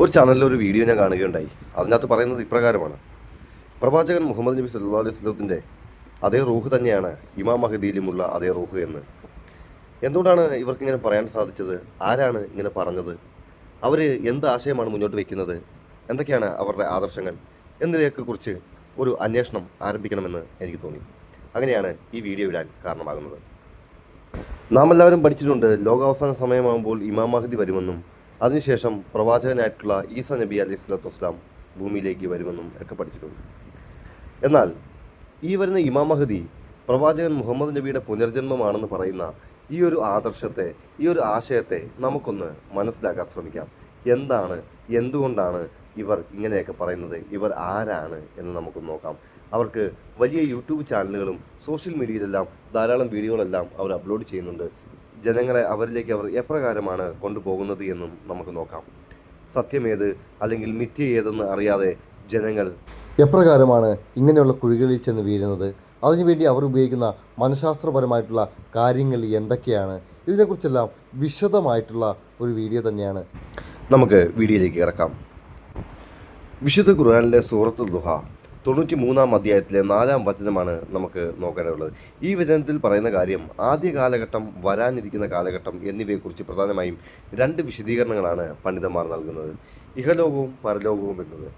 ഒരു ചാനലിൽ ഒരു വീഡിയോ ഞാൻ കാണുകയുണ്ടായി. അതിനകത്ത് പറയുന്നത് ഇപ്രകാരമാണ്: പ്രവാചകൻ മുഹമ്മദ് നബി സല്ലല്ലാഹു അലൈഹി വസല്ലത്തിൻ്റെ അതേ റൂഹ് തന്നെയാണ് ഇമാം മഹദിയിലുമുള്ള അതേ റൂഹ് എന്ന്. എന്തുകൊണ്ടാണ് ഇവർക്കിങ്ങനെ പറയാൻ സാധിച്ചത്? ആരാണ് ഇങ്ങനെ പറഞ്ഞത്? അവർ എന്ത് ആശയമാണ് മുന്നോട്ട് വയ്ക്കുന്നത്? എന്തൊക്കെയാണ് അവരുടെ ആദർശങ്ങൾ എന്നതിനെക്കുറിച്ച് ഒരു അന്വേഷണം ആരംഭിക്കണമെന്ന് എനിക്ക് തോന്നി. അങ്ങനെയാണ് ഈ വീഡിയോ ഇടാൻ കാരണമാകുന്നത്. നാം എല്ലാവരും പഠിച്ചിട്ടുണ്ട്, ലോകാവസാന സമയമാകുമ്പോൾ ഇമാം മഹദി വരുമെന്നും അതിനുശേഷം പ്രവാചകനായിട്ടുള്ള ഈസ നബി അലൈഹി സ്വലാത്തു വസ്സലാം ഭൂമിയിലേക്ക് വരുമെന്നും ഒക്കെ പഠിച്ചിട്ടുണ്ട്. എന്നാൽ ഈ വരുന്ന ഇമാം മഹദി പ്രവാചകൻ മുഹമ്മദ് നബിയുടെ പുനർജന്മമാണെന്ന് പറയുന്ന ഈ ഒരു ആദർശത്തെ, ഈ ഒരു ആശയത്തെ നമുക്കൊന്ന് മനസ്സിലാക്കാൻ ശ്രമിക്കാം. എന്താണ്, എന്തുകൊണ്ടാണ് ഇവർ ഇങ്ങനെയൊക്കെ പറയുന്നത്? ഇവർ ആരാണ് എന്ന് നമുക്ക് നോക്കാം. അവർക്ക് വലിയ യൂട്യൂബ് ചാനലുകളും സോഷ്യൽ മീഡിയയിലെല്ലാം ധാരാളം വീഡിയോകളെല്ലാം അവർ അപ്ലോഡ് ചെയ്യുന്നുണ്ട്. ജനങ്ങളെ അവരിലേക്ക് അവർ എപ്രകാരമാണ് കൊണ്ടുപോകുന്നത് എന്നും നമുക്ക് നോക്കാം. സത്യമേത് അല്ലെങ്കിൽ മിഥ്യ ഏതെന്ന് അറിയാതെ ജനങ്ങൾ എപ്രകാരമാണ് ഇങ്ങനെയുള്ള കുഴികളിൽ ചെന്ന് വീഴുന്നത്, അതിനുവേണ്ടി അവർ ഉപയോഗിക്കുന്ന മനഃശാസ്ത്രപരമായിട്ടുള്ള കാര്യങ്ങൾ എന്തൊക്കെയാണ്, ഇതിനെക്കുറിച്ചെല്ലാം വിശദമായിട്ടുള്ള ഒരു വീഡിയോ തന്നെയാണ്. നമുക്ക് വീഡിയോയിലേക്ക് കിടക്കാം. വിശുദ്ധ ഖുർആനിലെ സൂറത്തുൽ ദുഹ 93-ാം അധ്യായത്തിലെ 4-ാം വചനമാണ് നമുക്ക് നോക്കേണ്ടതുള്ളത്. ഈ വചനത്തിൽ പറയുന്ന കാര്യം ആദ്യ കാലഘട്ടം, വരാനിരിക്കുന്ന കാലഘട്ടം എന്നിവയെക്കുറിച്ച് പ്രധാനമായും 2 വിശദീകരണങ്ങളാണ് പണ്ഡിതന്മാർ നൽകുന്നത്. ഇഹലോകവും പരലോകവും എന്നത്.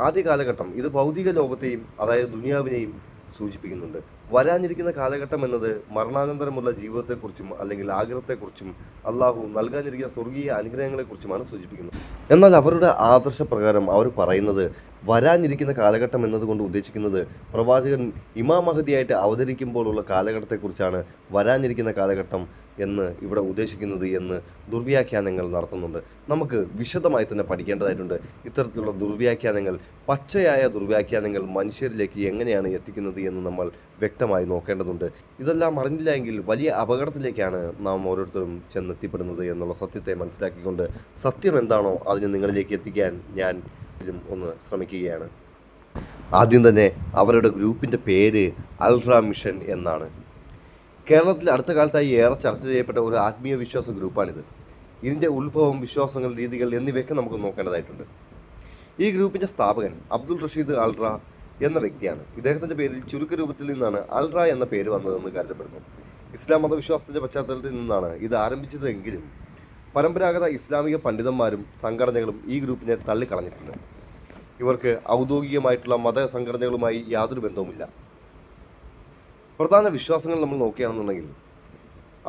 ആദ്യ കാലഘട്ടം ഇത് ഭൗതിക ലോകത്തെയും, അതായത് ദുനിയാവിനെയും സൂചിപ്പിക്കുന്നുണ്ട്. വരാനിരിക്കുന്ന കാലഘട്ടം എന്നത് മരണാനന്തരമുള്ള ജീവിതത്തെക്കുറിച്ചും അല്ലെങ്കിൽ ആഗ്രഹത്തെക്കുറിച്ചും അള്ളാഹു നൽകാനിരിക്കുന്ന സ്വർഗീയ അനുഗ്രഹങ്ങളെക്കുറിച്ചുമാണ് സൂചിപ്പിക്കുന്നത്. എന്നാൽ അവരുടെ ആദർശപ്രകാരം അവർ പറയുന്നത് വരാനിരിക്കുന്ന കാലഘട്ടം എന്നതുകൊണ്ട് ഉദ്ദേശിക്കുന്നത് പ്രവാചകൻ ഇമാം മഹദിയായിട്ട് അവതരിക്കുമ്പോഴുള്ള കാലഘട്ടത്തെക്കുറിച്ചാണ് വരാനിരിക്കുന്ന കാലഘട്ടം എന്ന് ഇവിടെ ഉദ്ദേശിക്കുന്നത് എന്ന് ദുർവ്യാഖ്യാനങ്ങൾ നടത്തുന്നുണ്ട്. നമുക്ക് വിശദമായി തന്നെ പഠിക്കേണ്ടതായിട്ടുണ്ട്. ഇത്തരത്തിലുള്ള ദുർവ്യാഖ്യാനങ്ങൾ, പച്ചയായ ദുർവ്യാഖ്യാനങ്ങൾ മനുഷ്യരിലേക്ക് എങ്ങനെയാണ് എത്തിക്കുന്നത് എന്ന് നമ്മൾ വ്യക്തമായി നോക്കേണ്ടതുണ്ട്. ഇതെല്ലാം അറിഞ്ഞില്ല എങ്കിൽ വലിയ അപകടത്തിലേക്കാണ് നാം ഓരോരുത്തരും ചെന്നെത്തിപ്പെടുന്നത് എന്നുള്ള സത്യത്തെ മനസ്സിലാക്കിക്കൊണ്ട് സത്യം എന്താണോ അതിനെ നിങ്ങളിലേക്ക് എത്തിക്കാൻ ഞാൻ ഒന്ന് ശ്രമിക്കുകയാണ്. ആദ്യം തന്നെ അവരുടെ ഗ്രൂപ്പിൻ്റെ പേര് അൾട്രാ മിഷൻ എന്നാണ്. കേരളത്തിൽ അടുത്ത കാലത്തായി ഏറെ ചർച്ച ചെയ്യപ്പെട്ട ഒരു ആത്മീയ വിശ്വാസ ഗ്രൂപ്പാണിത്. ഇതിൻ്റെ ഉത്ഭവം, വിശ്വാസങ്ങൾ, രീതികൾ എന്നിവയൊക്കെ നമുക്ക് നോക്കേണ്ടതായിട്ടുണ്ട്. ഈ ഗ്രൂപ്പിൻ്റെ സ്ഥാപകൻ അബ്ദുൾ റഷീദ് അൾട്രാ എന്ന വ്യക്തിയാണ്. ഇദ്ദേഹത്തിൻ്റെ പേരിൽ ചുരുക്കരൂപത്തിൽ നിന്നാണ് അൾട്രാ എന്ന പേര് വന്നതെന്ന് കരുതപ്പെടുന്നു. ഇസ്ലാം മതവിശ്വാസത്തിൻ്റെ പശ്ചാത്തലത്തിൽ നിന്നാണ് ഇത് ആരംഭിച്ചതെങ്കിലും പരമ്പരാഗത ഇസ്ലാമിക പണ്ഡിതന്മാരും സംഘടനകളും ഈ ഗ്രൂപ്പിനെ തള്ളിക്കളഞ്ഞിട്ടുണ്ട്. ഇവർക്ക് ഔദ്യോഗികമായിട്ടുള്ള മത സംഘടനകളുമായി യാതൊരു ബന്ധവുമില്ല. പ്രധാന വിശ്വാസങ്ങൾ നമ്മൾ നോക്കുകയാണെന്നുണ്ടെങ്കിൽ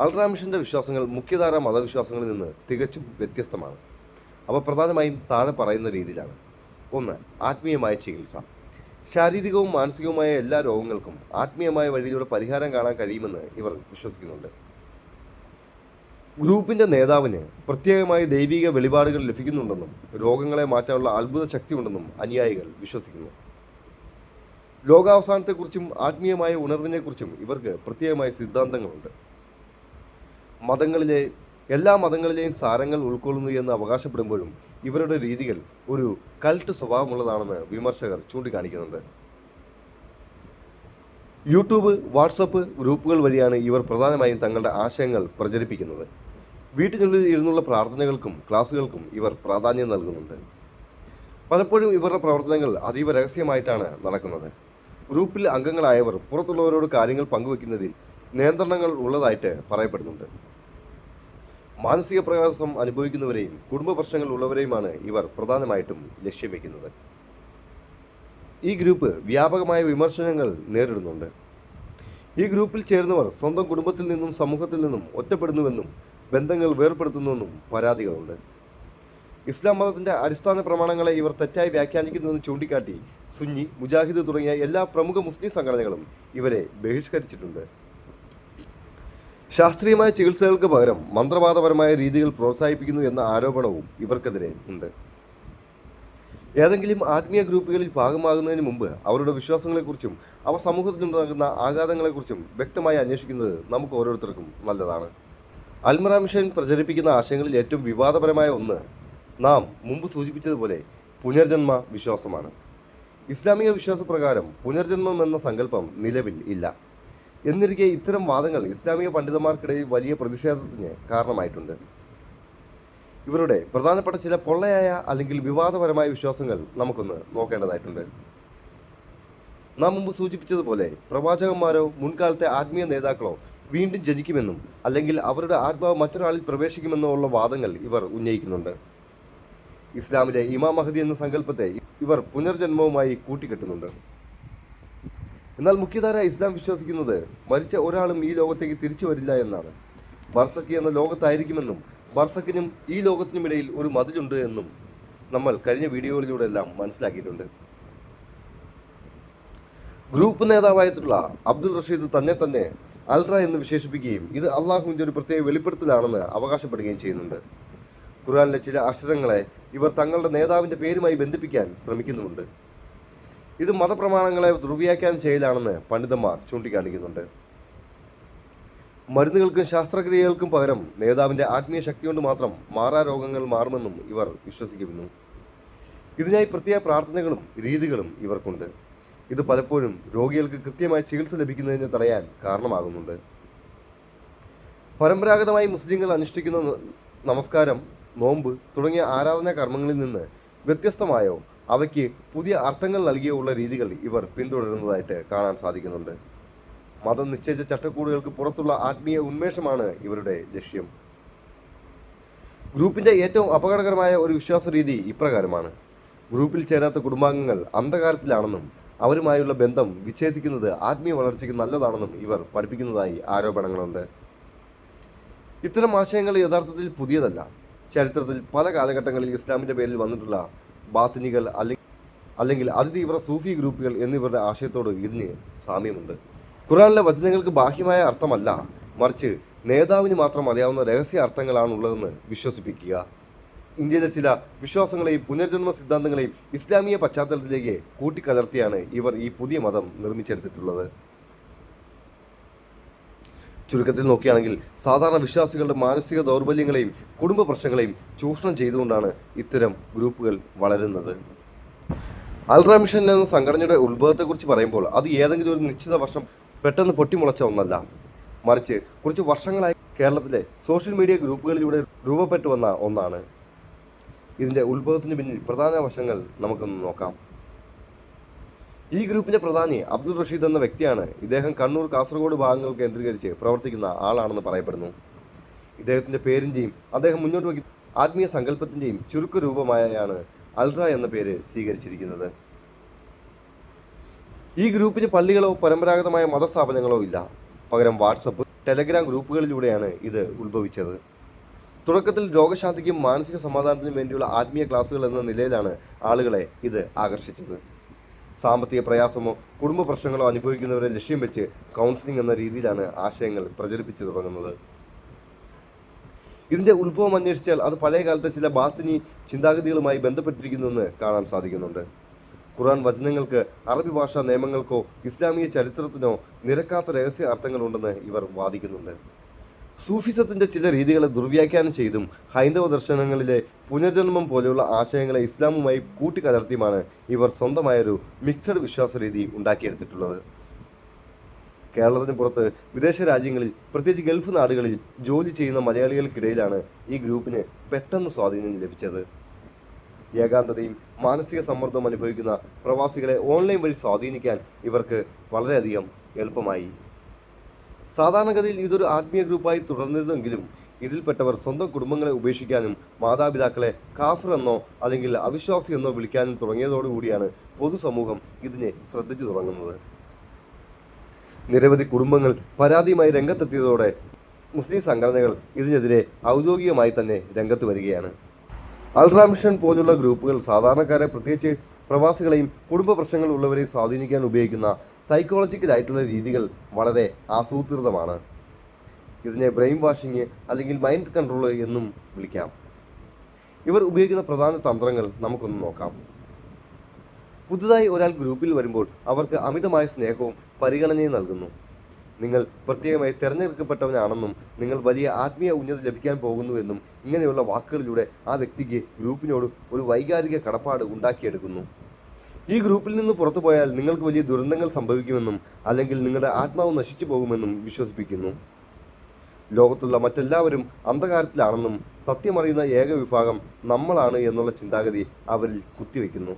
അൾട്രാ മിഷൻ്റെ വിശ്വാസങ്ങൾ മുഖ്യധാര മതവിശ്വാസങ്ങളിൽ നിന്ന് തികച്ചും വ്യത്യസ്തമാണ്. അവ പ്രധാനമായും താഴെ പറയുന്ന രീതിയിലാണ്. 1. ആത്മീയമായ ചികിത്സ. ശാരീരികവും മാനസികവുമായ എല്ലാ രോഗങ്ങൾക്കും ആത്മീയമായ വഴിയിലൂടെ പരിഹാരം കാണാൻ കഴിയുമെന്ന് ഇവർ വിശ്വസിക്കുന്നുണ്ട്. ഗ്രൂപ്പിൻ്റെ നേതാവിന് പ്രത്യേകമായ ദൈവിക വെളിപാടുകൾ ലഭിക്കുന്നുണ്ടെന്നും രോഗങ്ങളെ മാറ്റാനുള്ള അത്ഭുത ശക്തിയുണ്ടെന്നും അനുയായികൾ വിശ്വസിക്കുന്നു. ലോകാവസാനത്തെക്കുറിച്ചും ആത്മീയമായ ഉണർവിനെക്കുറിച്ചും ഇവർക്ക് പ്രത്യേകമായ സിദ്ധാന്തങ്ങളുണ്ട്. എല്ലാ മതങ്ങളിലെയും സാരങ്ങൾ ഉൾക്കൊള്ളുന്നു എന്ന് അവകാശപ്പെടുമ്പോഴും ഇവരുടെ രീതികൾ ഒരു കൾട്ട് സ്വഭാവമുള്ളതാണെന്ന് വിമർശകർ ചൂണ്ടിക്കാണിക്കുന്നുണ്ട്. യൂട്യൂബ്, വാട്സപ്പ് ഗ്രൂപ്പുകൾ വഴിയാണ് ഇവർ പ്രധാനമായും തങ്ങളുടെ ആശയങ്ങൾ പ്രചരിപ്പിക്കുന്നത്. വീട്ടിനുള്ളിൽ ഇരുന്നുള്ള പ്രാർത്ഥനകൾക്കും ക്ലാസുകൾക്കും ഇവർ പ്രാധാന്യം നൽകുന്നുണ്ട്. പലപ്പോഴും ഇവരുടെ പ്രവർത്തനങ്ങൾ അതീവ രഹസ്യമായിട്ടാണ് നടക്കുന്നത്. ഗ്രൂപ്പിൽ അംഗങ്ങളായവർ പുറത്തുള്ളവരോട് കാര്യങ്ങൾ പങ്കുവെക്കുന്നതിൽ നിയന്ത്രണങ്ങൾ ഉള്ളതായിട്ട് പറയപ്പെടുന്നുണ്ട്. മാനസിക പ്രയാസം അനുഭവിക്കുന്നവരെയും കുടുംബ പ്രശ്നങ്ങൾ ഉള്ളവരെയുമാണ് ഇവർ പ്രധാനമായിട്ടും ലക്ഷ്യം വയ്ക്കുന്നത്. ഈ ഗ്രൂപ്പ് വ്യാപകമായ വിമർശനങ്ങൾ നേരിടുന്നുണ്ട്. ഈ ഗ്രൂപ്പിൽ ചേർന്നവർ സ്വന്തം കുടുംബത്തിൽ നിന്നും സമൂഹത്തിൽ നിന്നും ഒറ്റപ്പെടുന്നുവെന്നും ബന്ധങ്ങൾ വേർപ്പെടുത്തുന്നുവെന്നും പരാതികളുണ്ട്. ഇസ്ലാം മതത്തിൻ്റെ അടിസ്ഥാന പ്രമാണങ്ങളെ ഇവർ തെറ്റായി വ്യാഖ്യാനിക്കുന്നുവെന്ന് ചൂണ്ടിക്കാട്ടി സുന്നി, മുജാഹിദ് തുടങ്ങിയ എല്ലാ പ്രമുഖ മുസ്ലിം സംഘടനകളും ഇവരെ ബഹിഷ്കരിച്ചിട്ടുണ്ട്. ശാസ്ത്രീയമായ ചികിത്സകൾക്ക് പകരം മന്ത്രവാദപരമായ രീതികൾ പ്രോത്സാഹിപ്പിക്കുന്നു എന്ന ആരോപണവും ഇവർക്കെതിരെ ഉണ്ട്. ഏതെങ്കിലും ആത്മീയ ഗ്രൂപ്പുകളിൽ ഭാഗമാകുന്നതിന് മുമ്പ് അവരുടെ വിശ്വാസങ്ങളെക്കുറിച്ചും അവ സമൂഹത്തിലുണ്ടാകുന്ന ആഘാതങ്ങളെക്കുറിച്ചും വ്യക്തമായി അന്വേഷിക്കുന്നത് നമുക്ക് ഓരോരുത്തർക്കും നല്ലതാണ്. അൾട്രാ മിഷൻ പ്രചരിപ്പിക്കുന്ന ആശയങ്ങളിൽ ഏറ്റവും വിവാദപരമായ ഒന്ന് നാം മുമ്പ് സൂചിപ്പിച്ചതുപോലെ പുനർജന്മ വിശ്വാസമാണ്. ഇസ്ലാമിക വിശ്വാസപ്രകാരം പുനർജന്മം എന്ന സങ്കല്പം നിലവിൽ ഇല്ല. എന്നിരിക്കെ ഇത്തരം വാദങ്ങൾ ഇസ്ലാമിക പണ്ഡിതന്മാർക്കിടയിൽ വലിയ പ്രതിഷേധത്തിന് കാരണമായിട്ടുണ്ട്. ഇവരുടെ പ്രധാനപ്പെട്ട ചില പൊള്ളയായ അല്ലെങ്കിൽ വിവാദപരമായ വിശ്വാസങ്ങൾ നമുക്കൊന്ന് നോക്കേണ്ടതായിട്ടുണ്ട്. നാം മുമ്പ് സൂചിപ്പിച്ചതുപോലെ പ്രവാചകന്മാരോ മുൻകാലത്തെ ആത്മീയ നേതാക്കളോ വീണ്ടും ജനിക്കുമെന്നും അല്ലെങ്കിൽ അവരുടെ ആത്മാവ് മറ്റൊരാളിൽ പ്രവേശിക്കുമെന്നോ ഉള്ള വാദങ്ങൾ ഇവർ ഉന്നയിക്കുന്നുണ്ട്. ഇസ്ലാമിലെ ഇമാം മഹദി എന്ന സങ്കല്പത്തെ ഇവർ പുനർജന്മവുമായി കൂട്ടിക്കെട്ടുന്നുണ്ട്. എന്നാൽ മുഖ്യധാര ഇസ്ലാം വിശ്വസിക്കുന്നത് മരിച്ച ഒരാളും ഈ ലോകത്തേക്ക് തിരിച്ചു വരില്ല എന്നാണ്. ബർസഖ് എന്ന ലോകത്തായിരിക്കുമെന്നും ബർസഖിനും ഈ ലോകത്തിനുമിടയിൽ ഒരു മതിലുണ്ട് എന്നും നമ്മൾ കഴിഞ്ഞ വീഡിയോകളിലൂടെ എല്ലാം മനസ്സിലാക്കിയിട്ടുണ്ട്. ഗ്രൂപ്പ് നേതാവായിട്ടുള്ള അബ്ദുൾ റഷീദ് തന്നെ അൽറ എന്ന് വിശേഷിപ്പിക്കുകയും ഇത് അള്ളാഹുവിൻ്റെ ഒരു പ്രത്യേക വെളിപ്പെടുത്തലാണെന്ന് അവകാശപ്പെടുകയും ചെയ്യുന്നുണ്ട്. ഖുർആനിലെ ചില അക്ഷരങ്ങളെ ഇവർ തങ്ങളുടെ നേതാവിൻ്റെ പേരുമായി ബന്ധിപ്പിക്കാൻ ശ്രമിക്കുന്നുമുണ്ട്. ഇത് മതപ്രമാണങ്ങളെ ദുർവ്യാഖ്യാനം ചെയ്യലാണെന്ന് പണ്ഡിതന്മാർ ചൂണ്ടിക്കാണിക്കുന്നുണ്ട്. മരുന്നുകൾക്കും ശാസ്ത്രക്രിയകൾക്കും പകരം നേതാവിൻ്റെ ആത്മീയ ശക്തി കൊണ്ട് മാത്രം മാറാരോഗങ്ങൾ മാറുമെന്നും ഇവർ വിശ്വസിക്കുന്നു. ഇതിനായി പ്രത്യേക പ്രാർത്ഥനകളും രീതികളും ഇവർക്കുണ്ട്. ഇത് പലപ്പോഴും രോഗികൾക്ക് കൃത്യമായ ചികിത്സ ലഭിക്കുന്നതിന് തടയാൻ കാരണമാകുന്നുണ്ട്. പരമ്പരാഗതമായി മുസ്ലിങ്ങൾ അനുഷ്ഠിക്കുന്ന നമസ്കാരം, നോമ്പ് തുടങ്ങിയ ആരാധനാ കർമ്മങ്ങളിൽ നിന്ന് വ്യത്യസ്തമായോ അവയ്ക്ക് പുതിയ അർത്ഥങ്ങൾ നൽകിയോ ഉള്ള രീതികൾ ഇവർ പിന്തുടരുന്നതായിട്ട് കാണാൻ സാധിക്കുന്നുണ്ട്. മതം നിശ്ചയിച്ച ചട്ടക്കൂടുകൾക്ക് പുറത്തുള്ള ആത്മീയ ഉന്മേഷമാണ് ഇവരുടെ ലക്ഷ്യം. ഗ്രൂപ്പിന്റെ ഏറ്റവും അപകടകരമായ ഒരു വിശ്വാസ രീതി ഇപ്രകാരമാണ്: ഗ്രൂപ്പിൽ ചേരാത്ത കുടുംബാംഗങ്ങൾ അന്ധകാരത്തിലാണെന്നും അവരുമായുള്ള ബന്ധം വിച്ഛേദിക്കുന്നത് ആത്മീയ വളർച്ചയ്ക്ക് നല്ലതാണെന്നും ഇവർ പഠിപ്പിക്കുന്നതായി ആരോപണങ്ങളുണ്ട്. ഇത്തരം ആശയങ്ങൾ യഥാർത്ഥത്തിൽ പുതിയതല്ല. ചരിത്രത്തിൽ പല കാലഘട്ടങ്ങളിൽ ഇസ്ലാമിന്റെ പേരിൽ വന്നിട്ടുള്ള ബാത്തിനികൾ അല്ലെങ്കിൽ അതിതീവ്ര സൂഫി ഗ്രൂപ്പുകൾ എന്നിവരുടെ ആശയത്തോട് ഇതിന് സാമ്യമുണ്ട്. ഖുർആനിലെ വചനങ്ങൾക്ക് ബാഹ്യമായ അർത്ഥമല്ല, മറിച്ച് നേതാവിന് മാത്രം അറിയാവുന്ന രഹസ്യ അർത്ഥങ്ങളാണുള്ളതെന്ന് വിശ്വസിപ്പിക്കുക. ഇന്ത്യയിലെ ചില വിശ്വാസങ്ങളെയും പുനർജന്മ സിദ്ധാന്തങ്ങളെയും ഇസ്ലാമിക പശ്ചാത്തലത്തിലേക്ക് കൂട്ടിക്കലർത്തിയാണ് ഇവർ ഈ പുതിയ മതം നിർമ്മിച്ചെടുത്തിട്ടുള്ളത്. ചുരുക്കത്തിൽ നോക്കുകയാണെങ്കിൽ സാധാരണ വിശ്വാസികളുടെ മാനസിക ദൗർബല്യങ്ങളെയും കുടുംബ പ്രശ്നങ്ങളെയും ചൂഷണം ചെയ്തുകൊണ്ടാണ് ഇത്തരം ഗ്രൂപ്പുകൾ വളരുന്നത്. അൽറ മിഷൻ എന്ന സംഘടനയുടെ ഉത്ഭവത്തെക്കുറിച്ച് പറയുമ്പോൾ അത് ഏതെങ്കിലും ഒരു നിശ്ചിത വർഷം പെട്ടെന്ന് പൊട്ടിമുളച്ച ഒന്നല്ല, മറിച്ച് കുറച്ച് വർഷങ്ങളായി കേരളത്തിലെ സോഷ്യൽ മീഡിയ ഗ്രൂപ്പുകളിലൂടെ രൂപപ്പെട്ടു വന്ന ഒന്നാണ്. ഇതിൻ്റെ ഉത്ഭവത്തിന് പിന്നിൽ പ്രധാന വശങ്ങൾ നമുക്കൊന്ന് നോക്കാം. ഈ ഗ്രൂപ്പിന്റെ പ്രധാനി അബ്ദുൾ റഷീദ് എന്ന വ്യക്തിയാണ്. ഇദ്ദേഹം കണ്ണൂർ, കാസർഗോഡ് ഭാഗങ്ങൾ കേന്ദ്രീകരിച്ച് പ്രവർത്തിക്കുന്ന ആളാണെന്ന് പറയപ്പെടുന്നു. ഇദ്ദേഹത്തിന്റെ പേരിന്റെയും അദ്ദേഹം മുന്നോട്ട് വയ്ക്കുന്ന ആത്മീയ സങ്കല്പത്തിന്റെയും ചുരുക്കരൂപമായാണ് അൽറ എന്ന പേര് സ്വീകരിച്ചിരിക്കുന്നത്. ഈ ഗ്രൂപ്പിന് പള്ളികളോ പരമ്പരാഗതമായ മതസ്ഥാപനങ്ങളോ ഇല്ല. പകരം വാട്സപ്പ്, ടെലഗ്രാം ഗ്രൂപ്പുകളിലൂടെയാണ് ഇത് ഉത്ഭവിച്ചത്. തുടക്കത്തിൽ രോഗശാന്തിക്കും മാനസിക സമാധാനത്തിനും വേണ്ടിയുള്ള ആത്മീയ ക്ലാസുകൾ എന്ന നിലയിലാണ് ആളുകളെ ഇത് ആകർഷിച്ചത്. സാമ്പത്തിക പ്രയാസമോ കുടുംബ പ്രശ്നങ്ങളോ അനുഭവിക്കുന്നവരെ ലക്ഷ്യം വെച്ച് കൗൺസിലിംഗ് എന്ന രീതിയിലാണ് ആശയങ്ങൾ പ്രചരിപ്പിച്ചു തുടങ്ങുന്നത്. ഇതിന്റെ ഉത്ഭവം അന്വേഷിച്ചാൽ അത് പഴയ കാലത്തെ ചില ബാത്തിനി ചിന്താഗതികളുമായി ബന്ധപ്പെട്ടിരിക്കുന്നുവെന്ന് കാണാൻ സാധിക്കുന്നുണ്ട്. ഖുർആൻ വചനങ്ങൾക്ക് അറബി ഭാഷാ നിയമങ്ങൾക്കോ ഇസ്ലാമിക ചരിത്രത്തിനോ നിരക്കാത്ത രഹസ്യ അർത്ഥങ്ങളുണ്ടെന്ന് ഇവർ വാദിക്കുന്നുണ്ട്. സൂഫിസത്തിന്റെ ചില രീതികളെ ദുർവ്യാഖ്യാനം ചെയ്തും ഹൈന്ദവ ദർശനങ്ങളിലെ പുനർജന്മം പോലെയുള്ള ആശയങ്ങളെ ഇസ്ലാമുമായി കൂട്ടിക്കലർത്തിയുമാണ് ഇവർ സ്വന്തമായൊരു മിക്സഡ് വിശ്വാസ രീതി ഉണ്ടാക്കിയെടുത്തിട്ടുള്ളത്. കേരളത്തിന് പുറത്ത് വിദേശ രാജ്യങ്ങളിൽ, പ്രത്യേകിച്ച് ഗൾഫ് നാടുകളിൽ ജോലി ചെയ്യുന്ന മലയാളികൾക്കിടയിലാണ് ഈ ഗ്രൂപ്പിന് പെട്ടെന്ന് സ്വാധീനം ലഭിച്ചത്. ഏകാന്തതയും മാനസിക സമ്മർദ്ദവും അനുഭവിക്കുന്ന പ്രവാസികളെ ഓൺലൈൻ വഴി സ്വാധീനിക്കാൻ ഇവർക്ക് വളരെയധികം എളുപ്പമായി. സാധാരണഗതിയിൽ ഇതൊരു ആത്മീയ ഗ്രൂപ്പായി തുടർന്നിരുന്നെങ്കിലും ഇതിൽപ്പെട്ടവർ സ്വന്തം കുടുംബങ്ങളെ ഉപേക്ഷിക്കാനും മാതാപിതാക്കളെ കാഫിർ എന്നോ അല്ലെങ്കിൽ അവിശ്വാസി എന്നോ വിളിക്കാനും തുടങ്ങിയതോടുകൂടിയാണ് പൊതുസമൂഹം ഇതിനെ ശ്രദ്ധിച്ചു തുടങ്ങുന്നത്. നിരവധി കുടുംബങ്ങൾ പരാതിയുമായി രംഗത്തെത്തിയതോടെ മുസ്ലിം സംഘടനകൾ ഇതിനെതിരെ ഔദ്യോഗികമായി തന്നെ രംഗത്ത് വരികയാണ്. അൽറ മിഷൻ പോലുള്ള ഗ്രൂപ്പുകൾ സാധാരണക്കാരെ, പ്രത്യേകിച്ച് പ്രവാസികളെയും കുടുംബ പ്രശ്നങ്ങൾ ഉള്ളവരെയും സ്വാധീനിക്കാൻ ഉപയോഗിക്കുന്ന സൈക്കോളജിക്കലായിട്ടുള്ള രീതികൾ വളരെ ആസൂത്രിതമാണ്. ഇതിനെ ബ്രെയിൻ വാഷിങ് അല്ലെങ്കിൽ മൈൻഡ് കൺട്രോൾ എന്നും വിളിക്കാം. ഇവർ ഉപയോഗിക്കുന്ന പ്രധാന തന്ത്രങ്ങൾ നമുക്കൊന്ന് നോക്കാം. പുതുതായി ഒരാൾ ഗ്രൂപ്പിൽ വരുമ്പോൾ അവർക്ക് അമിതമായ സ്നേഹവും പരിഗണനയും നൽകുന്നു. നിങ്ങൾ പ്രത്യേകമായി തിരഞ്ഞെടുക്കപ്പെട്ടവനാണെന്നും നിങ്ങൾ വലിയ ആത്മീയ ഉന്നതി ലഭിക്കാൻ പോകുന്നുവെന്നും ഇങ്ങനെയുള്ള വാക്കുകളിലൂടെ ആ വ്യക്തിക്ക് ഗ്രൂപ്പിനോട് ഒരു വൈകാരിക കടപ്പാട് ഉണ്ടാക്കിയെടുക്കുന്നു. ഈ ഗ്രൂപ്പിൽ നിന്ന് പുറത്തു പോയാൽ നിങ്ങൾക്ക് വലിയ ദുരന്തങ്ങൾ സംഭവിക്കുമെന്നും അല്ലെങ്കിൽ നിങ്ങളുടെ ആത്മാവ് നശിച്ചു പോകുമെന്നും വിശ്വസിപ്പിക്കുന്നു. ലോകത്തുള്ള മറ്റെല്ലാവരും അന്ധകാരത്തിലാണെന്നും സത്യമറിയുന്ന ഏക വിഭാഗം നമ്മളാണ് എന്നുള്ള ചിന്താഗതി അവരിൽ കുത്തിവെക്കുന്നു.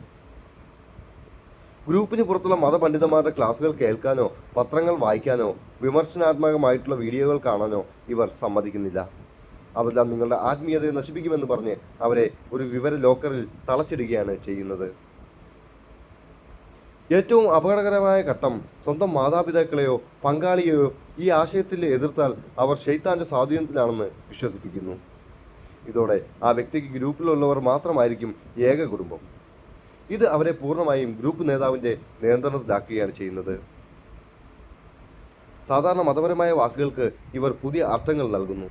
ഗ്രൂപ്പിന് പുറത്തുള്ള മതപണ്ഡിതന്മാരുടെ ക്ലാസുകൾ കേൾക്കാനോ പത്രങ്ങൾ വായിക്കാനോ വിമർശനാത്മകമായിട്ടുള്ള വീഡിയോകൾ കാണാനോ ഇവർ സമ്മതിക്കുന്നില്ല. അതെല്ലാം നിങ്ങളുടെ ആത്മീയതയെ നശിപ്പിക്കുമെന്ന് പറഞ്ഞ് അവരെ ഒരു വിവര ലോക്കറിൽ തളച്ചിടുകയാണ് ചെയ്യുന്നത്. ഏറ്റവും അപകടകരമായ ഘട്ടം സ്വന്തം മാതാപിതാക്കളെയോ പങ്കാളിയെയോ ഈ ആശയത്തിൽ എതിർത്താൽ അവർ ശൈത്താന്റെ സ്വാധീനത്തിലാണെന്ന് വിശ്വസിപ്പിക്കുന്നു. ഇതോടെ ആ വ്യക്തിക്ക് ഗ്രൂപ്പിലുള്ളവർ മാത്രമായിരിക്കും ഏക കുടുംബം. ഇത് അവരെ പൂർണ്ണമായും ഗ്രൂപ്പ് നേതാവിന്റെ നിയന്ത്രണത്തിലാക്കുകയാണ് ചെയ്യുന്നത്. സാധാരണ മതപരമായ വാക്കുകൾക്ക് ഇവർ പുതിയ അർത്ഥങ്ങൾ നൽകുന്നു.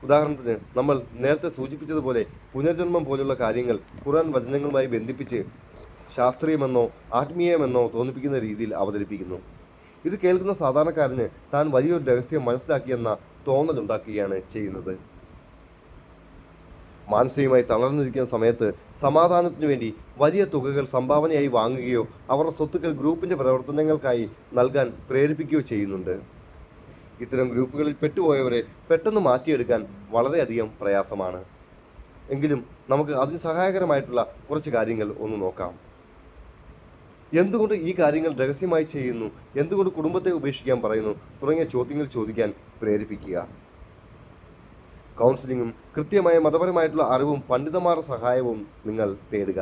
ഉദാഹരണത്തിന് നമ്മൾ നേരത്തെ സൂചിപ്പിച്ചതുപോലെ പുനർജന്മം പോലുള്ള കാര്യങ്ങൾ ഖുർആൻ വചനങ്ങളുമായി ബന്ധിപ്പിച്ച് ശാസ്ത്രീയമെന്നോ ആത്മീയമെന്നോ തോന്നിപ്പിക്കുന്ന രീതിയിൽ അവതരിപ്പിക്കുന്നു. ഇത് കേൾക്കുന്ന സാധാരണക്കാരന് താൻ വലിയൊരു രഹസ്യം മനസ്സിലാക്കിയെന്ന തോന്നലുണ്ടാക്കുകയാണ് ചെയ്യുന്നത്. മാനസികമായി തളർന്നിരിക്കുന്ന സമയത്ത് സമാധാനത്തിനു വേണ്ടി വലിയ തുകകൾ സംഭാവനയായി വാങ്ങുകയോ അവരുടെ സ്വത്തുക്കൾ ഗ്രൂപ്പിന്റെ പ്രവർത്തനങ്ങൾക്കായി നൽകാൻ പ്രേരിപ്പിക്കുകയോ ചെയ്യുന്നുണ്ട്. ഇത്തരം ഗ്രൂപ്പുകളിൽ പെട്ടുപോയവരെ പെട്ടെന്ന് മാറ്റിയെടുക്കാൻ വളരെയധികം പ്രയാസമാണ്. എങ്കിലും നമുക്ക് അതിന് സഹായകരമായിട്ടുള്ള കുറച്ച് കാര്യങ്ങൾ ഒന്ന് നോക്കാം. എന്തുകൊണ്ട് ഈ കാര്യങ്ങൾ രഹസ്യമായി ചെയ്യുന്നു, എന്തുകൊണ്ട് കുടുംബത്തെ ഉപേക്ഷിക്കാൻ പറയുന്നു തുടങ്ങിയ ചോദ്യങ്ങൾ ചോദിക്കാൻ പ്രേരിപ്പിക്കുക. കൗൺസിലിങ്ങും കൃത്യമായ മതപരമായിട്ടുള്ള അറിവും പണ്ഡിതന്മാരുടെ സഹായവും നിങ്ങൾ തേടുക.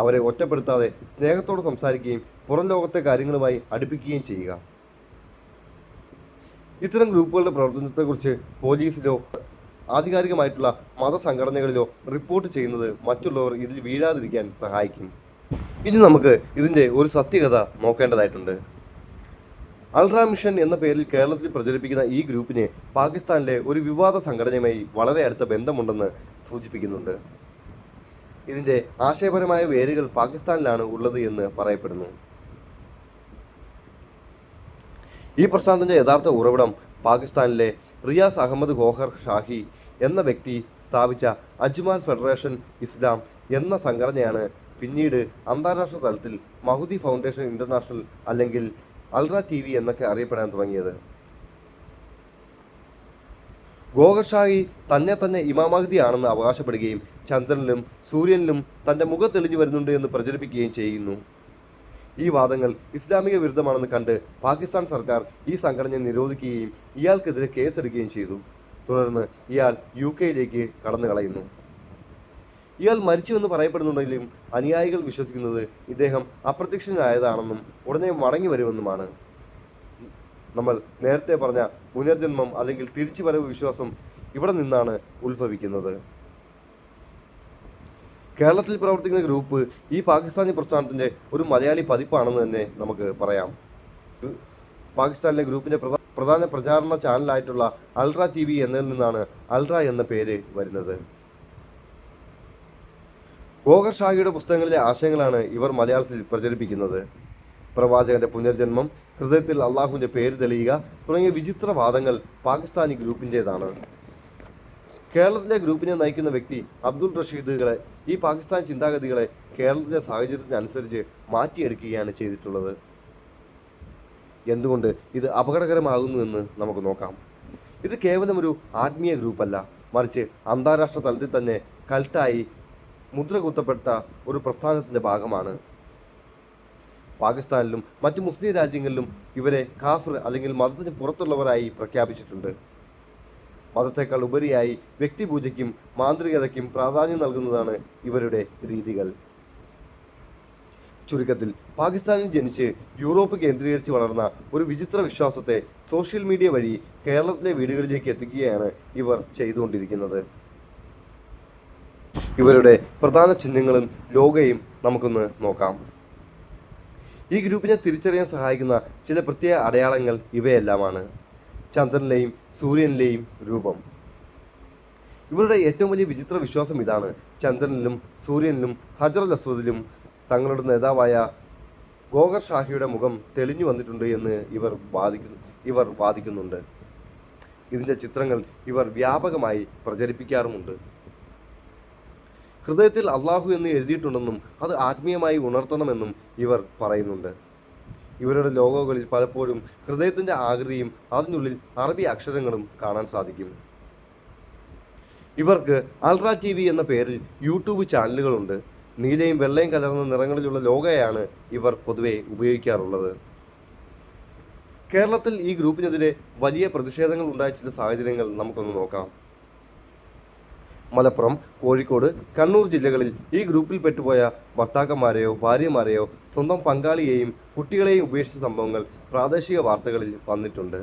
അവരെ ഒറ്റപ്പെടുത്താതെ സ്നേഹത്തോടെ സംസാരിക്കുകയും പുറം ലോകത്തെ കാര്യങ്ങളുമായി അടുപ്പിക്കുകയും ചെയ്യുക. ഇത്തരം ഗ്രൂപ്പുകളുടെ പ്രവർത്തനത്തെക്കുറിച്ച് പോലീസിലോ ആധികാരികമായിട്ടുള്ള മതസംഘടനകളിലോ റിപ്പോർട്ട് ചെയ്യുന്നത് മറ്റുള്ളവർ ഇതിൽ വീഴാതിരിക്കാൻ സഹായിക്കും. ഇനി നമുക്ക് ഇതിൻ്റെ ഒരു സത്യകഥ നോക്കേണ്ടതായിട്ടുണ്ട്. അൾട്രാ മിഷൻ എന്ന പേരിൽ കേരളത്തിൽ പ്രചരിപ്പിക്കുന്ന ഈ ഗ്രൂപ്പിന് പാകിസ്ഥാനിലെ ഒരു വിവാദ സംഘടനയുമായി വളരെ അടുത്ത ബന്ധമുണ്ടെന്ന് സൂചിപ്പിക്കുന്നുണ്ട്. ഇതിൻ്റെ ആശയപരമായ വേരുകൾ പാകിസ്ഥാനിലാണ് ഉള്ളത് എന്ന് പറയപ്പെടുന്നു. ഈ പ്രസ്ഥാനത്തിൻ്റെ യഥാർത്ഥ ഉറവിടം പാകിസ്ഥാനിലെ റിയാസ് അഹമ്മദ് ഗോഹർ ഷാഹി എന്ന വ്യക്തി സ്ഥാപിച്ച അജ്മാൻ ഫെഡറേഷൻ ഇസ്ലാം എന്ന സംഘടനയാണ് പിന്നീട് അന്താരാഷ്ട്ര തലത്തിൽ മഹൂദി ഫൗണ്ടേഷൻ ഇന്റർനാഷണൽ അല്ലെങ്കിൽ അൾട്രാ TV എന്നൊക്കെ അറിയപ്പെടാൻ തുടങ്ങിയത്. ഗോഹർ ഷാഹി തന്നെ ഇമാം മഹ്ദി ആണെന്ന് അവകാശപ്പെടുകയും ചന്ദ്രനിലും സൂര്യനിലും തൻ്റെ മുഖം തെളിഞ്ഞു വരുന്നുണ്ട് എന്ന് പ്രചരിപ്പിക്കുകയും ചെയ്യുന്നു. ഈ വാദങ്ങൾ ഇസ്ലാമിക വിരുദ്ധമാണെന്ന് കണ്ട് പാകിസ്ഥാൻ സർക്കാർ ഈ സംഘടനയെ നിരോധിക്കുകയും ഇയാൾക്കെതിരെ കേസെടുക്കുകയും ചെയ്തു. തുടർന്ന് ഇയാൾ UK കടന്നു കളയുന്നു. ഇയാൾ മരിച്ചുവെന്ന് പറയപ്പെടുന്നുണ്ടെങ്കിലും അനുയായികൾ വിശ്വസിക്കുന്നത് ഇദ്ദേഹം അപ്രത്യക്ഷനായതാണെന്നും ഉടനെ മടങ്ങി വരുമെന്നുമാണ്. നമ്മൾ നേരത്തെ പറഞ്ഞ പുനർജന്മം അല്ലെങ്കിൽ തിരിച്ചുവരവ് വിശ്വാസം ഇവിടെ നിന്നാണ് ഉത്ഭവിക്കുന്നത്. കേരളത്തിൽ പ്രവർത്തിക്കുന്ന ഗ്രൂപ്പ് ഈ പാകിസ്ഥാനി പ്രസ്ഥാനത്തിന്റെ ഒരു മലയാളി പതിപ്പാണെന്ന് തന്നെ നമുക്ക് പറയാം. പാകിസ്ഥാനിലെ ഗ്രൂപ്പിന്റെ പ്രധാന പ്രചാരണ ചാനലായിട്ടുള്ള അൾട്രാ TV എന്നതിൽ നിന്നാണ് അൾട്രാ എന്ന പേര് വരുന്നത്. ഗോഹർ ഷാഹിയുടെ പുസ്തകങ്ങളിലെ ആശയങ്ങളാണ് ഇവർ മലയാളത്തിൽ പ്രചരിപ്പിക്കുന്നത്. പ്രവാചകന്റെ പുനർജന്മം, ഹൃദയത്തിൽ അള്ളാഹുവിന്റെ പേര് തെളിയുക തുടങ്ങിയ വിചിത്ര വാദങ്ങൾ പാകിസ്ഥാനി ഗ്രൂപ്പിൻ്റെതാണ്. കേരളത്തിലെ ഗ്രൂപ്പിനെ നയിക്കുന്ന വ്യക്തി അബ്ദുൾ റഷീദുകളെ ഈ പാകിസ്ഥാൻ ചിന്താഗതികളെ കേരളത്തിലെ സാഹചര്യത്തിനനുസരിച്ച് മാറ്റിയെടുക്കുകയാണ് ചെയ്തിട്ടുള്ളത്. എന്തുകൊണ്ട് ഇത് അപകടകരമാകുന്നു എന്ന് നമുക്ക് നോക്കാം. ഇത് കേവലം ഒരു ആത്മീയ ഗ്രൂപ്പല്ല, മറിച്ച് അന്താരാഷ്ട്ര തലത്തിൽ തന്നെ കൾട്ടായി മുദ്ര കുത്തപ്പെട്ട ഒരു പ്രസ്ഥാനത്തിൻ്റെ ഭാഗമാണ്. പാകിസ്ഥാനിലും മറ്റ് മുസ്ലിം രാജ്യങ്ങളിലും ഇവരെ കാഫിർ അല്ലെങ്കിൽ മതത്തിന് പുറത്തുള്ളവരായി പ്രഖ്യാപിച്ചിട്ടുണ്ട്. മതത്തേക്കാൾ ഉപരിയായി വ്യക്തിപൂജയ്ക്കും മാന്ത്രികതയ്ക്കും പ്രാധാന്യം നൽകുന്നതാണ് ഇവരുടെ രീതികൾ. ചുരുക്കത്തിൽ പാകിസ്ഥാനിൽ ജനിച്ച് യൂറോപ്പ് കേന്ദ്രീകരിച്ച് വളർന്ന ഒരു വിചിത്ര വിശ്വാസത്തെ സോഷ്യൽ മീഡിയ വഴി കേരളത്തിലെ വീടുകളിലേക്ക് എത്തിക്കുകയാണ് ഇവർ ചെയ്തുകൊണ്ടിരിക്കുന്നത്. ഇവരുടെ പ്രധാന ചിഹ്നങ്ങളും ലോഗോയും നമുക്കൊന്ന് നോക്കാം. ഈ ഗ്രൂപ്പിനെ തിരിച്ചറിയാൻ സഹായിക്കുന്ന ചില പ്രത്യേക അടയാളങ്ങൾ ഇവയെല്ലാമാണ്. ചന്ദ്രനിലെയും സൂര്യനിലെയും രൂപം. ഇവരുടെ ഏറ്റവും വലിയ വിചിത്ര വിശ്വാസം ഇതാണ്: ചന്ദ്രനിലും സൂര്യനിലും ഹജറുൽ അസ്വദിലും തങ്ങളുടെ നേതാവായ ഗോഹർ ഷാഹിയുടെ മുഖം തെളിഞ്ഞു വന്നിട്ടുണ്ട് എന്ന് ഇവർ വാദിക്കുന്നുണ്ട്. ഇതിൻ്റെ ചിത്രങ്ങൾ ഇവർ വ്യാപകമായി പ്രചരിപ്പിക്കാറുമുണ്ട്. ഹൃദയത്തിൽ അള്ളാഹു എന്ന് എഴുതിയിട്ടുണ്ടെന്നും അത് ആത്മീയമായി ഉണർത്തണമെന്നും ഇവർ പറയുന്നുണ്ട്. ഇവരുടെ ലോഗോകളിൽ പലപ്പോഴും ഹൃദയത്തിൻ്റെ ആകൃതിയും അതിനുള്ളിൽ അറബി അക്ഷരങ്ങളും കാണാൻ സാധിക്കും. ഇവർക്ക് അൾട്രാ TV എന്ന പേരിൽ യൂട്യൂബ് ചാനലുകളുണ്ട്. നീലയും വെള്ളയും കലർന്ന നിറങ്ങളിലുള്ള ലോഗോയാണ് ഇവർ പൊതുവെ ഉപയോഗിക്കാറുള്ളത്. കേരളത്തിൽ ഈ ഗ്രൂപ്പിനെതിരെ വലിയ പ്രതിഷേധങ്ങൾ ഉണ്ടായ ചില സാഹചര്യങ്ങൾ നമുക്കൊന്ന് നോക്കാം. മലപ്പുറം, കോഴിക്കോട്, കണ്ണൂർ ജില്ലകളിൽ ഈ ഗ്രൂപ്പിൽ പെട്ടുപോയ ഭർത്താക്കന്മാരെയോ ഭാര്യമാരെയോ സ്വന്തം പങ്കാളിയെയും കുട്ടികളെയും ഉപേക്ഷിച്ച സംഭവങ്ങൾ പ്രാദേശിക വാർത്തകളിൽ വന്നിട്ടുണ്ട്.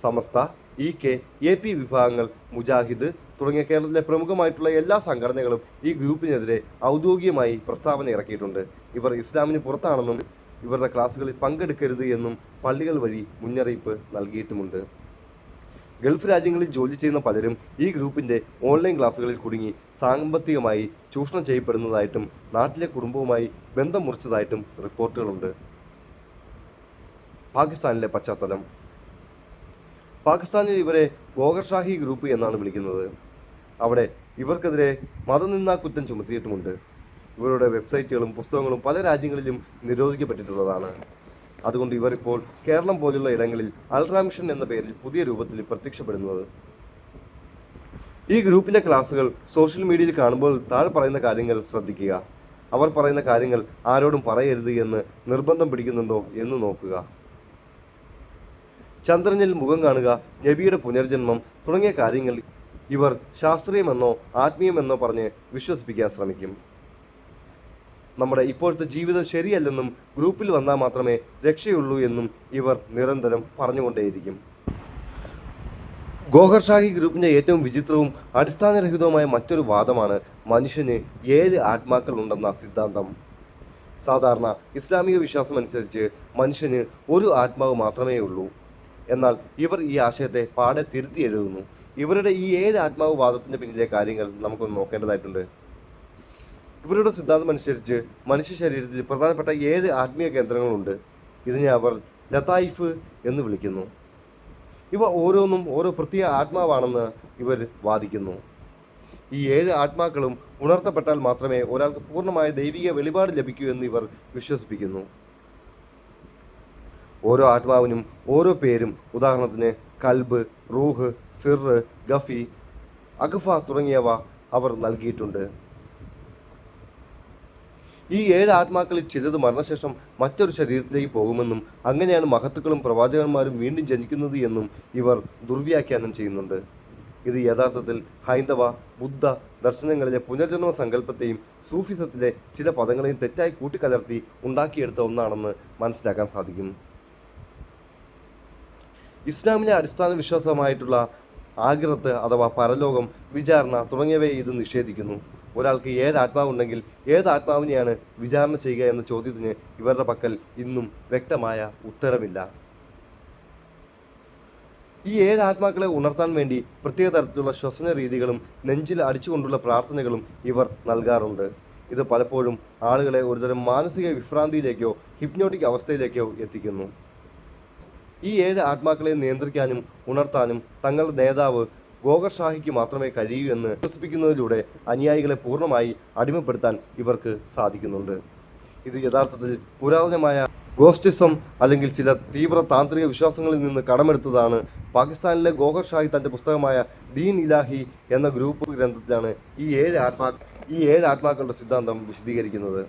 സമസ്ത, EK, AP വിഭാഗങ്ങൾ, മുജാഹിദ് തുടങ്ങിയ കേരളത്തിലെ പ്രമുഖമായിട്ടുള്ള എല്ലാ സംഘടനകളും ഈ ഗ്രൂപ്പിനെതിരെ ഔദ്യോഗികമായി പ്രസ്താവന ഇറക്കിയിട്ടുണ്ട്. ഇവർ ഇസ്ലാമിന് പുറത്താണെന്നും ഇവരുടെ ക്ലാസ്സുകളിൽ പങ്കെടുക്കരുത് എന്നും പള്ളികൾ വഴി മുന്നറിയിപ്പ് നൽകിയിട്ടുമുണ്ട്. ഗൾഫ് രാജ്യങ്ങളിൽ ജോലി ചെയ്യുന്ന പലരും ഈ ഗ്രൂപ്പിൻ്റെ ഓൺലൈൻ ക്ലാസ്സുകളിൽ കുടുങ്ങി സാമ്പത്തികമായി ചൂഷണം ചെയ്യപ്പെടുന്നതായിട്ടും നാട്ടിലെ കുടുംബവുമായി ബന്ധം മുറിച്ചതായിട്ടും റിപ്പോർട്ടുകളുണ്ട്. പാകിസ്ഥാനിലെ പശ്ചാത്തലം. പാകിസ്ഥാനിൽ ഇവരെ ഗോഹർ ഷാഹി ഗ്രൂപ്പ് എന്നാണ് വിളിക്കുന്നത്. അവിടെ ഇവർക്കെതിരെ മതനിന്ദാ കുറ്റം ചുമത്തിയിട്ടുമുണ്ട്. ഇവരുടെ വെബ്സൈറ്റുകളും പുസ്തകങ്ങളും പല രാജ്യങ്ങളിലും നിരോധിക്കപ്പെട്ടിട്ടുള്ളതാണ്. അതുകൊണ്ട് ഇവർ ഇപ്പോൾ കേരളം പോലുള്ള ഇടങ്ങളിൽ അൾട്രാ മിഷൻ എന്ന പേരിൽ പുതിയ രൂപത്തിൽ പ്രത്യക്ഷപ്പെടുന്നത്. ഈ ഗ്രൂപ്പിൻ്റെ ക്ലാസ്സുകൾ സോഷ്യൽ മീഡിയയിൽ കാണുമ്പോൾ താഴെ പറയുന്ന കാര്യങ്ങൾ ശ്രദ്ധിക്കുക. അവർ പറയുന്ന കാര്യങ്ങൾ ആരോടും പറയരുത് എന്ന് നിർബന്ധം പിടിക്കുന്നുണ്ടോ എന്ന് നോക്കുക. ചന്ദ്രനിൽ മുഖം കാണുക, നബിയുടെ പുനർജന്മം തുടങ്ങിയ കാര്യങ്ങൾ ഇവർ ശാസ്ത്രീയമെന്നോ ആത്മീയമെന്നോ പറഞ്ഞ് വിശ്വസിപ്പിക്കാൻ ശ്രമിക്കും. നമ്മുടെ ഇപ്പോഴത്തെ ജീവിതം ശരിയല്ലെന്നും ഗ്രൂപ്പിൽ വന്നാൽ മാത്രമേ രക്ഷയുള്ളൂ എന്നും ഇവർ നിരന്തരം പറഞ്ഞുകൊണ്ടേയിരിക്കും. ഗോഹർ ഷാഹി ഗ്രൂപ്പിൻ്റെ ഏറ്റവും വിചിത്രവും അടിസ്ഥാനരഹിതവുമായ മറ്റൊരു വാദമാണ് മനുഷ്യന് 7 ആത്മാക്കൾ ഉണ്ടെന്ന സിദ്ധാന്തം. സാധാരണ ഇസ്ലാമിക വിശ്വാസം അനുസരിച്ച് മനുഷ്യന് ഒരു ആത്മാവ് മാത്രമേ ഉള്ളൂ. എന്നാൽ ഇവർ ഈ ആശയത്തെ പാടെ തിരുത്തി എഴുതുന്നു. ഇവരുടെ ഈ 7 ആത്മാവ് വാദത്തിൻ്റെ പിന്നിലെ കാര്യങ്ങൾ നമുക്കൊന്ന് നോക്കേണ്ടതായിട്ടുണ്ട്. ഇവരുടെ സിദ്ധാന്തം അനുസരിച്ച് മനുഷ്യ ശരീരത്തിൽ പ്രധാനപ്പെട്ട 7 ആത്മീയ കേന്ദ്രങ്ങളുണ്ട്. ഇതിനെ അവർ ലതായിഫ് എന്ന് വിളിക്കുന്നു. ഇവ ഓരോന്നും ഓരോ പ്രത്യേക ആത്മാവാണെന്ന് ഇവർ വാദിക്കുന്നു. ഈ 7 ആത്മാക്കളും ഉണർത്തപ്പെട്ടാൽ മാത്രമേ ഒരാൾക്ക് പൂർണ്ണമായ ദൈവിക വെളിപാട് ലഭിക്കൂ എന്ന് ഇവർ വിശ്വസിപ്പിക്കുന്നു. ഓരോ ആത്മാവിനും ഓരോ പേരും, ഉദാഹരണത്തിന് കൽബ്, റൂഹ്, സിർ, ഗഫി, അഖഫ തുടങ്ങിയവ അവർ നൽകിയിട്ടുണ്ട്. ഈ 7 ആത്മാക്കളിൽ ചിലത് മരണശേഷം മറ്റൊരു ശരീരത്തിലേക്ക് പോകുമെന്നും അങ്ങനെയാണ് മഹത്തുക്കളും പ്രവാചകന്മാരും വീണ്ടും ജനിക്കുന്നത് എന്നും ഇവർ ദുർവ്യാഖ്യാനം ചെയ്യുന്നുണ്ട്. ഇത് യഥാർത്ഥത്തിൽ ഹൈന്ദവ, ബുദ്ധ ദർശനങ്ങളിലെ പുനർജന്മ സങ്കല്പത്തെയും സൂഫിസത്തിലെ ചില പദങ്ങളെയും തെറ്റായി കൂട്ടിക്കലർത്തി ഉണ്ടാക്കിയെടുത്ത ഒന്നാണെന്ന് മനസ്സിലാക്കാൻ സാധിക്കും. ഇസ്ലാമിലെ അടിസ്ഥാന വിശ്വാസമായിട്ടുള്ള ആഖിറത്ത് അഥവാ പരലോകം, വിചാരണ തുടങ്ങിയവയെ ഇത് നിഷേധിക്കുന്നു. ഒരാൾക്ക് 7 ആത്മാവുണ്ടെങ്കിൽ ഏത് ആത്മാവിനെയാണ് വിചാരണ ചെയ്യുക എന്ന ചോദ്യത്തിന് ഇവരുടെ പക്കൽ ഇന്നും വ്യക്തമായ ഉത്തരമില്ല. ഈ 7 ആത്മാക്കളെ ഉണർത്താൻ വേണ്ടി പ്രത്യേക തരത്തിലുള്ള ശ്വസന രീതികളും നെഞ്ചിൽ അടിച്ചുകൊണ്ടുള്ള പ്രാർത്ഥനകളും ഇവർ നൽകാറുണ്ട്. ഇത് പലപ്പോഴും ആളുകളെ ഒരുതരം മാനസിക വിഭ്രാന്തിയിലേക്കോ ഹിപ്നോട്ടിക് അവസ്ഥയിലേക്കോ എത്തിക്കുന്നു. ഈ 7 ആത്മാക്കളെ നിയന്ത്രിക്കാനും ഉണർത്താനും തങ്ങളുടെ നേതാവ് ഗോഹർ ഷാഹിക്ക് മാത്രമേ കഴിയൂ എന്ന് വിശ്വസിപ്പിക്കുന്നതിലൂടെ അനുയായികളെ പൂർണ്ണമായി അടിമപ്പെടുത്താൻ ഇവർക്ക് സാധിക്കുന്നുണ്ട്. ഇത് യഥാർത്ഥത്തിൽ പുരാതനമായ ഗോസ്റ്റിസം അല്ലെങ്കിൽ ചില തീവ്ര താന്ത്രിക വിശ്വാസങ്ങളിൽ നിന്ന് കടമെടുത്തതാണ്. പാകിസ്ഥാനിലെ ഗോഹർ ഷാഹി തൻ്റെ പുസ്തകമായ ദീൻ ഇലാഹി എന്ന ഗ്രൂപ്പ് ഗ്രന്ഥത്തിലാണ് ഈ 7 ആത്മാക്കളുടെ സിദ്ധാന്തം വിശദീകരിക്കുന്നത്.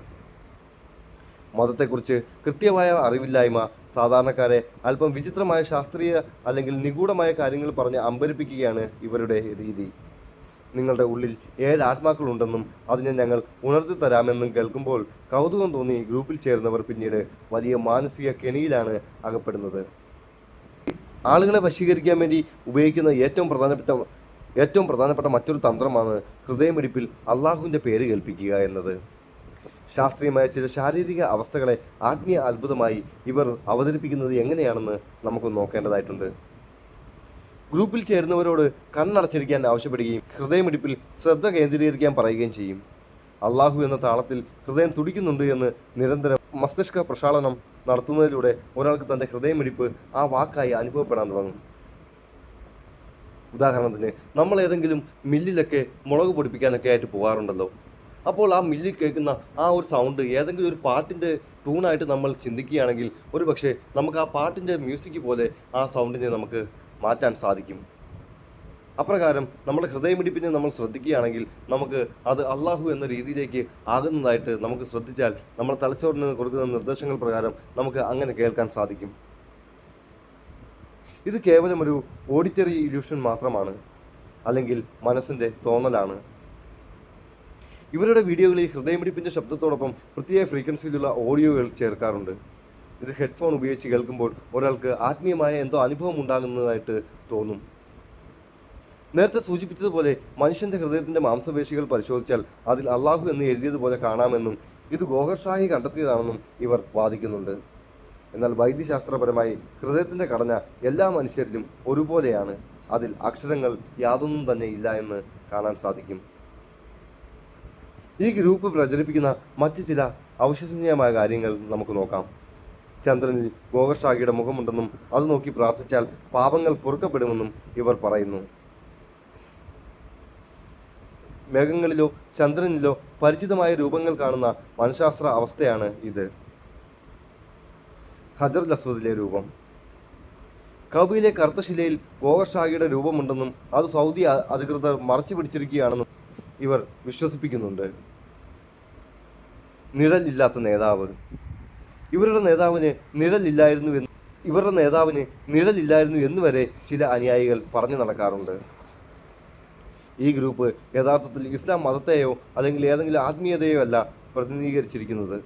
മതത്തെക്കുറിച്ച് കൃത്യമായ അറിവില്ലായ്മ സാധാരണക്കാരെ അല്പം വിചിത്രമായ ശാസ്ത്രീയ അല്ലെങ്കിൽ നിഗൂഢമായ കാര്യങ്ങൾ പറഞ്ഞ് അമ്പരിപ്പിക്കുകയാണ് ഇവരുടെ രീതി. നിങ്ങളുടെ ഉള്ളിൽ 7 ആത്മാക്കളുണ്ടെന്നും അതിനെ ഞങ്ങൾ ഉണർത്തി തരാമെന്നും കേൾക്കുമ്പോൾ കൗതുകം തോന്നി ഗ്രൂപ്പിൽ ചേർന്നവർ പിന്നീട് വലിയ മാനസിക കെണിയിലാണ് അകപ്പെടുന്നത്. ആളുകളെ വശീകരിക്കാൻ വേണ്ടി ഉപയോഗിക്കുന്ന ഏറ്റവും പ്രധാനപ്പെട്ട മറ്റൊരു തന്ത്രമാണ് ഹൃദയമിടിപ്പിൽ അള്ളാഹുവിൻ്റെ പേര് കേൾപ്പിക്കുക എന്നത്. ശാസ്ത്രീയമായ ചില ശാരീരിക അവസ്ഥകളെ ആത്മീയ അത്ഭുതമായി ഇവർ അവതരിപ്പിക്കുന്നത് എങ്ങനെയാണെന്ന് നമുക്ക് നോക്കേണ്ടതായിട്ടുണ്ട്. ഗ്രൂപ്പിൽ ചേരുന്നവരോട് കണ്ണടച്ചിരിക്കാൻ ആവശ്യപ്പെടുകയും ഹൃദയമിടിപ്പിൽ ശ്രദ്ധ കേന്ദ്രീകരിക്കാൻ പറയുകയും ചെയ്യും. അള്ളാഹു എന്ന താളത്തിൽ ഹൃദയം തുടിക്കുന്നുണ്ട് എന്ന് നിരന്തരം മസ്തിഷ്ക പ്രക്ഷാളനം നടത്തുന്നതിലൂടെ ഒരാൾക്ക് തൻ്റെ ഹൃദയമിടിപ്പ് ആ വാക്കായി അനുഭവപ്പെടാൻ തുടങ്ങും. ഉദാഹരണത്തിന്, നമ്മൾ ഏതെങ്കിലും മില്ലിലൊക്കെ മുളക് പൊടിപ്പിക്കാനൊക്കെ ആയിട്ട് പോകാറുണ്ടല്ലോ. അപ്പോൾ ആ മില്ലിൽ കേൾക്കുന്ന ആ ഒരു സൗണ്ട് ഏതെങ്കിലും ഒരു പാട്ടിൻ്റെ ട്യൂണായിട്ട് നമ്മൾ ചിന്തിക്കുകയാണെങ്കിൽ ഒരു പക്ഷേ നമുക്ക് ആ പാട്ടിൻ്റെ മ്യൂസിക് പോലെ ആ സൗണ്ടിനെ നമുക്ക് മാറ്റാൻ സാധിക്കും. അപ്രകാരം നമ്മുടെ ഹൃദയമിടിപ്പിനെ നമ്മൾ ശ്രദ്ധിക്കുകയാണെങ്കിൽ നമുക്ക് അത് അള്ളാഹു എന്ന രീതിയിലേക്ക് ആകുന്നതായിട്ട് നമുക്ക് ശ്രദ്ധിച്ചാൽ നമ്മുടെ തലച്ചോറിന് കൊടുക്കുന്ന നിർദ്ദേശങ്ങൾ പ്രകാരം നമുക്ക് അങ്ങനെ കേൾക്കാൻ സാധിക്കും. ഇത് കേവലം ഒരു ഓഡിറ്ററി ഇല്യൂഷൻ മാത്രമാണ്, അല്ലെങ്കിൽ മനസ്സിൻ്റെ തോന്നലാണ്. ഇവരുടെ വീഡിയോകളിൽ ഹൃദയമിടിപ്പിൻ്റെ ശബ്ദത്തോടൊപ്പം പ്രത്യേക ഫ്രീക്വൻസിയിലുള്ള ഓഡിയോകൾ ചേർക്കാറുണ്ട്. ഇത് ഹെഡ്ഫോൺ ഉപയോഗിച്ച് കേൾക്കുമ്പോൾ ഒരാൾക്ക് ആത്മീയമായ എന്തോ അനുഭവം ഉണ്ടാകുന്നതായിട്ട് തോന്നും. നേരത്തെ സൂചിപ്പിച്ചതുപോലെ മനുഷ്യൻ്റെ ഹൃദയത്തിൻ്റെ മാംസപേശികൾ പരിശോധിച്ചാൽ അതിൽ അള്ളാഹു എന്ന് എഴുതിയതുപോലെ കാണാമെന്നും ഇത് ഗോഹർ ഷാഹി കണ്ടെത്തിയതാണെന്നും ഇവർ വാദിക്കുന്നുണ്ട്. എന്നാൽ വൈദ്യശാസ്ത്രപരമായി ഹൃദയത്തിൻ്റെ ഘടന എല്ലാ മനുഷ്യരിലും ഒരുപോലെയാണ്. അതിൽ അക്ഷരങ്ങൾ യാതൊന്നും തന്നെ ഇല്ല എന്ന് കാണാൻ സാധിക്കും. ഈ ഗ്രൂപ്പ് പ്രചരിപ്പിക്കുന്ന മറ്റ് ചില അവിശ്വസനീയമായ കാര്യങ്ങൾ നമുക്ക് നോക്കാം. ചന്ദ്രനിൽ ഗോഹർ ഷാഹിയുടെ മുഖമുണ്ടെന്നും അത് നോക്കി പ്രാർത്ഥിച്ചാൽ പാപങ്ങൾ പൊറുക്കപ്പെടുമെന്നും ഇവർ പറയുന്നു. മേഘങ്ങളിലോ ചന്ദ്രനിലോ പരിചിതമായ രൂപങ്ങൾ കാണുന്ന മനഃശാസ്ത്ര അവസ്ഥയാണ് ഇത്. ഹജറുൽ അസ്വദിലെ രൂപം. കഅബയിലെ കറുത്ത ശിലയിൽ ഗോഹർ ഷാഹിയുടെ രൂപമുണ്ടെന്നും അത് സൗദി അധികൃതർ മറച്ചു പിടിച്ചിരിക്കുകയാണെന്നും ഇവർ വിശ്വസിപ്പിക്കുന്നുണ്ട്. നിഴലില്ലാത്ത നേതാവ്. ഇവരുടെ നേതാവിന് നിഴലില്ലായിരുന്നു എന്ന് വരെ ചില അനുയായികൾ പറഞ്ഞു നടക്കാറുണ്ട്. ഈ ഗ്രൂപ്പ് യഥാർത്ഥത്തിൽ ഇസ്ലാം മതത്തെയോ അല്ലെങ്കിൽ ഏതെങ്കിലും ആത്മീയതയോ അല്ല പ്രതിനിധീകരിച്ചിരിക്കുന്നത്,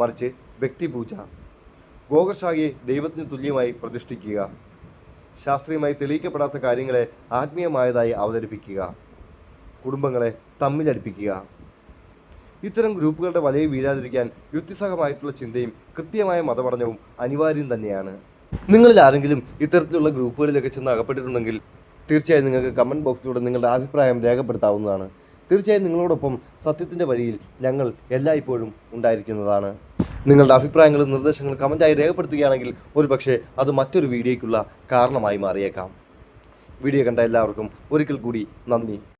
മറിച്ച് വ്യക്തിപൂജ, ഗോഹർ ഷാഹിയെ ദൈവത്തിന് തുല്യമായി പ്രതിഷ്ഠിക്കുക, ശാസ്ത്രീയമായി തെളിയിക്കപ്പെടാത്ത കാര്യങ്ങളെ ആത്മീയമായതായി അവതരിപ്പിക്കുക, കുടുംബങ്ങളെ തമ്മിലടിപ്പിക്കുക. ഇത്തരം ഗ്രൂപ്പുകളുടെ വലയിൽ വീഴാതിരിക്കാൻ യുക്തിസഹമായിട്ടുള്ള ചിന്തയും കൃത്യമായ മതപഠനവും അനിവാര്യം തന്നെയാണ്. നിങ്ങളിൽ ആരെങ്കിലും ഇത്തരത്തിലുള്ള ഗ്രൂപ്പുകളിലൊക്കെ ചെന്ന് അകപ്പെട്ടിട്ടുണ്ടെങ്കിൽ തീർച്ചയായും നിങ്ങൾക്ക് കമൻറ്റ് ബോക്സിലൂടെ നിങ്ങളുടെ അഭിപ്രായം രേഖപ്പെടുത്താവുന്നതാണ്. തീർച്ചയായും നിങ്ങളോടൊപ്പം സത്യത്തിൻ്റെ വഴിയിൽ ഞങ്ങൾ എല്ലായ്പ്പോഴും ഉണ്ടായിരിക്കുന്നതാണ്. നിങ്ങളുടെ അഭിപ്രായങ്ങളും നിർദ്ദേശങ്ങളും കമൻറ്റായി രേഖപ്പെടുത്തുകയാണെങ്കിൽ ഒരുപക്ഷെ അത് മറ്റൊരു വീഡിയോയ്ക്കുള്ള കാരണമായി മാറിയേക്കാം. വീഡിയോ കണ്ട എല്ലാവർക്കും ഒരിക്കൽ കൂടി നന്ദി.